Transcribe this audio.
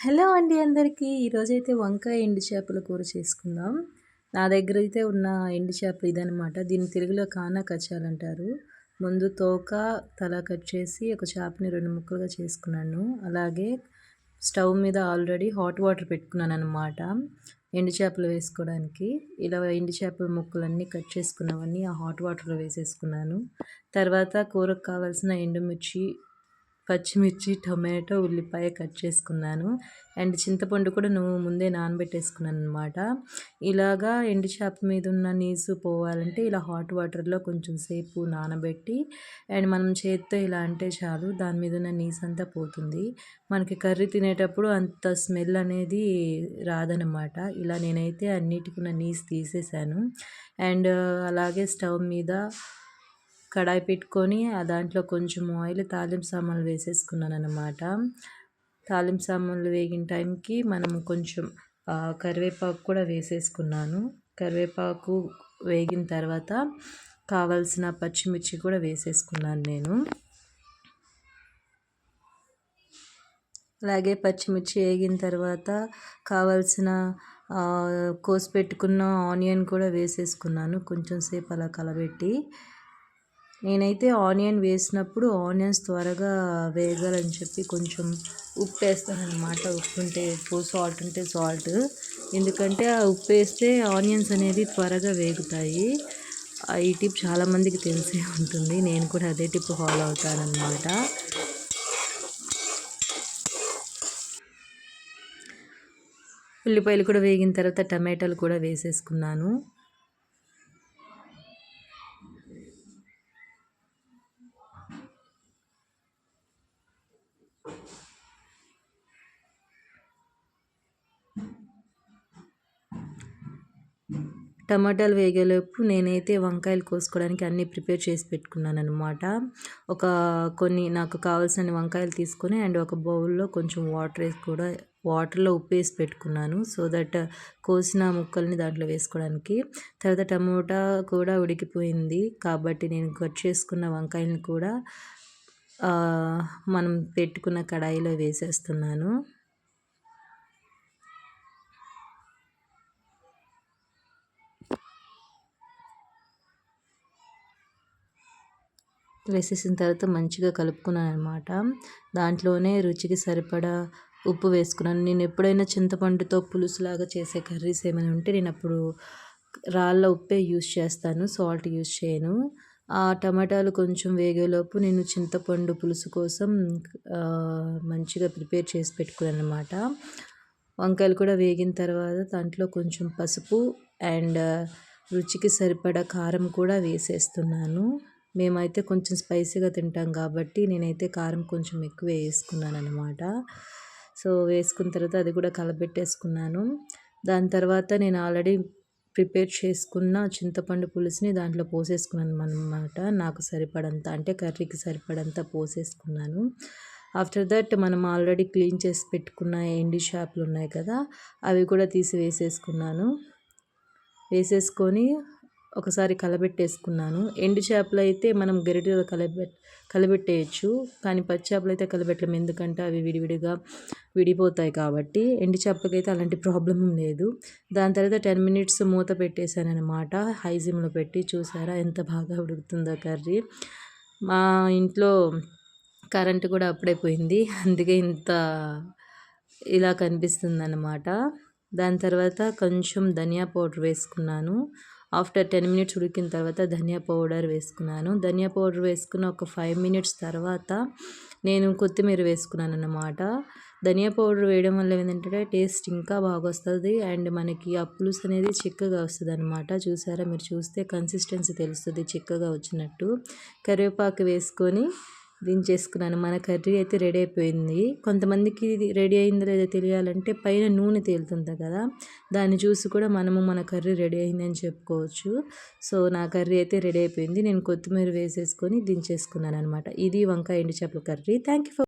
Hello అండి అందరికీ. ఈరోజైతే వంకాయ ఎండు చేపల కూర చేసుకుందాం. నా దగ్గర అయితే ఉన్న ఎండు చేపలు ఇదనమాట. దీన్ని తెలుగులో కానా కచ్చాలంటారు. ముందు తోక, తల కట్ చేసి ఒక చేపని 2 ముక్కలుగా చేసుకున్నాను. అలాగే స్టవ్ మీద ఆల్రెడీ హాట్ వాటర్ పెట్టుకున్నానమాట ఎండు చేపలు వేసుకోవడానికి. ఇలా ఎండు చేపల ముక్కలన్నీ కట్ చేసుకున్నవన్నీ ఆ హాట్ వాటర్లో వేసేసుకున్నాను. తర్వాత కూరకు కావాల్సిన ఎండుమిర్చి, పచ్చిమిర్చి, టొమాటో, ఉల్లిపాయ కట్ చేసుకున్నాను. అండ్ చింతపండు కూడా ముందే నానబెట్టేసుకున్నాను అనమాట. ఇలాగా ఎండు చేప మీద ఉన్న నీసు పోవాలంటే ఇలా హాట్ వాటర్లో కొంచెం సేపు నానబెట్టి అండ్ మనం చేత్తో ఇలా అంటే చాలు, దాని మీద ఉన్న నీసు అంతా పోతుంది. మనకి కర్రీ తినేటప్పుడు అంత స్మెల్ అనేది రాదనమాట. ఇలా నేనైతే అన్నిటికి ఉన్న నీసు తీసేసాను. అండ్ అలాగే స్టవ్ మీద కడాయి పెట్టుకొని దాంట్లో కొంచెం ఆయిల్, తాలింపు సామాన్లు వేసేసుకున్నాను అనమాట. తాలింపు సామాన్లు వేగిన టైంకి మనం కొంచెం కరివేపాకు కూడా వేసేసుకున్నాను. కరివేపాకు వేగిన తర్వాత కావాల్సిన పచ్చిమిర్చి కూడా వేసేసుకున్నాను నేను. అలాగే పచ్చిమిర్చి వేగిన తర్వాత కావాల్సిన కోసి పెట్టుకున్న ఆనియన్ కూడా వేసేసుకున్నాను. కొంచెం సేపు అలా కలబెట్టి, నేనైతే ఆనియన్ వేసినప్పుడు ఆనియన్స్ త్వరగా వేగాలని చెప్పి కొంచెం ఉప్పు వేస్తానన్నమాట. ఉప్పు ఉంటే ఉప్పు, సాల్ట్ ఉంటే సాల్ట్. ఎందుకంటే ఆ ఉప్పు వేస్తే ఆనియన్స్ అనేది త్వరగా వేగుతాయి. ఈ టిప్ చాలామందికి తెలిసే ఉంటుంది. నేను కూడా అదే టిప్ ఫాలో అవుతానన్నమాట. ఉల్లిపాయలు కూడా వేగిన తర్వాత టమాటాలు కూడా వేసేసుకున్నాను. టమాటాలు వేగేలోపు నేనైతే వంకాయలు కోసుకోవడానికి అన్నీ ప్రిపేర్ చేసి పెట్టుకున్నాను అనమాట. నాకు కావాల్సిన వంకాయలు తీసుకొని అండ్ ఒక బౌల్లో కొంచెం వాటర్లో ఉప్పు వేసి పెట్టుకున్నాను. సో దట్ కోసిన ముక్కల్ని దాంట్లో వేసుకోవడానికి. తర్వాత టమోటా కూడా ఉడికిపోయింది కాబట్టి నేను కట్ చేసుకున్న వంకాయలను కూడా మనం పెట్టుకున్న కడాయిలో వేసేస్తున్నాను. వేసేసిన తర్వాత మంచిగా కలుపుకున్నాను అనమాట. దాంట్లోనే రుచికి సరిపడా ఉప్పు వేసుకున్నాను. నేను ఎప్పుడైనా చింతపండుతో పులుసులాగా చేసే కర్రీస్ ఏమైనా ఉంటే నేను అప్పుడు రాళ్ళ ఉప్పే యూస్ చేస్తాను, సాల్ట్ యూస్ చేయను. ఆ టమాటాలు కొంచెం వేగేలోపు నేను చింతపండు పులుసు కోసం మంచిగా ప్రిపేర్ చేసి పెట్టుకున్నాను అనమాట. వంకాయలు కూడా వేగిన తర్వాత దాంట్లో కొంచెం పసుపు అండ్ రుచికి సరిపడా కారం కూడా వేసేస్తున్నాను. మేమైతే కొంచెం స్పైసీగా తింటాం కాబట్టి నేనైతే కారం కొంచెం ఎక్కువ వేసుకున్నాను అనమాట. సో వేసుకున్న తర్వాత అది కూడా కలబెట్టేసుకున్నాను. దాని తర్వాత నేను ఆల్రెడీ ప్రిపేర్ చేసుకున్న చింతపండు పులుసుని దాంట్లో పోసేసుకున్నాను అనమాట. నాకు సరిపడంత, అంటే కర్రీకి సరిపడంత పోసేసుకున్నాను. ఆఫ్టర్ దట్ మనం ఆల్రెడీ క్లీన్ చేసి పెట్టుకున్న ఎండు చేపలు ఉన్నాయి కదా, అవి కూడా తీసి వేసేసుకొని ఒకసారి కలబెట్టేసుకున్నాను. ఎండు చేపలు అయితే మనం గరిటెలో కలబెట్టేయచ్చు, కానీ పచ్చి చేపలు అయితే కలబెట్టలేము. ఎందుకంటే అవి విడిపోతాయి కాబట్టి. ఎండు చేపలకైతే అలాంటి ప్రాబ్లం లేదు. దాని తర్వాత 10 minutes మూత పెట్టేశాను అనమాట, హై సిమ్లో పెట్టి. చూసారా ఎంత బాగా ఉడుకుతుందో కర్రీ. మా ఇంట్లో కరెంటు కూడా అప్పుడే పోయింది, అందుకే ఇలా కనిపిస్తుంది అన్నమాట. దాని తర్వాత కొంచెం ధనియా పౌడర్ వేసుకున్నాను. ఆఫ్టర్ 10 minutes ఉడికిన తర్వాత ధనియా పౌడర్ వేసుకున్నాను. ధనియా పౌడర్ వేసుకున్న ఒక 5 minutes తర్వాత నేను కొత్తిమీర వేసుకున్నాను అన్నమాట. ధనియా పౌడర్ వేయడం వల్ల ఏంటంటే టేస్ట్ ఇంకా బాగా వస్తుంది అండ్ మనకి ఆ పులుసు అనేది చిక్కగా వస్తుంది అనమాట. చూసారా, మీరు చూస్తే కన్సిస్టెన్సీ తెలుస్తుంది చిక్కగా వచ్చినట్టు. కరివేపాకు వేసుకొని దించేసుకున్నాను. మన కర్రీ అయితే రెడీ అయిపోయింది. కొంతమందికి ఇది రెడీ అయిందో లేదో తెలియాలంటే పైన నూనె తేలుతుంది కదా, దాన్ని చూసి కూడా మనము మన కర్రీ రెడీ అయిందని చెప్పుకోవచ్చు. సో నా కర్రీ అయితే రెడీ అయిపోయింది. నేను కొత్తిమీర వేసేసుకొని దించేసుకున్నాను అనమాట. ఇది వంకాయ ఎండు చేపల కర్రీ. Thank you for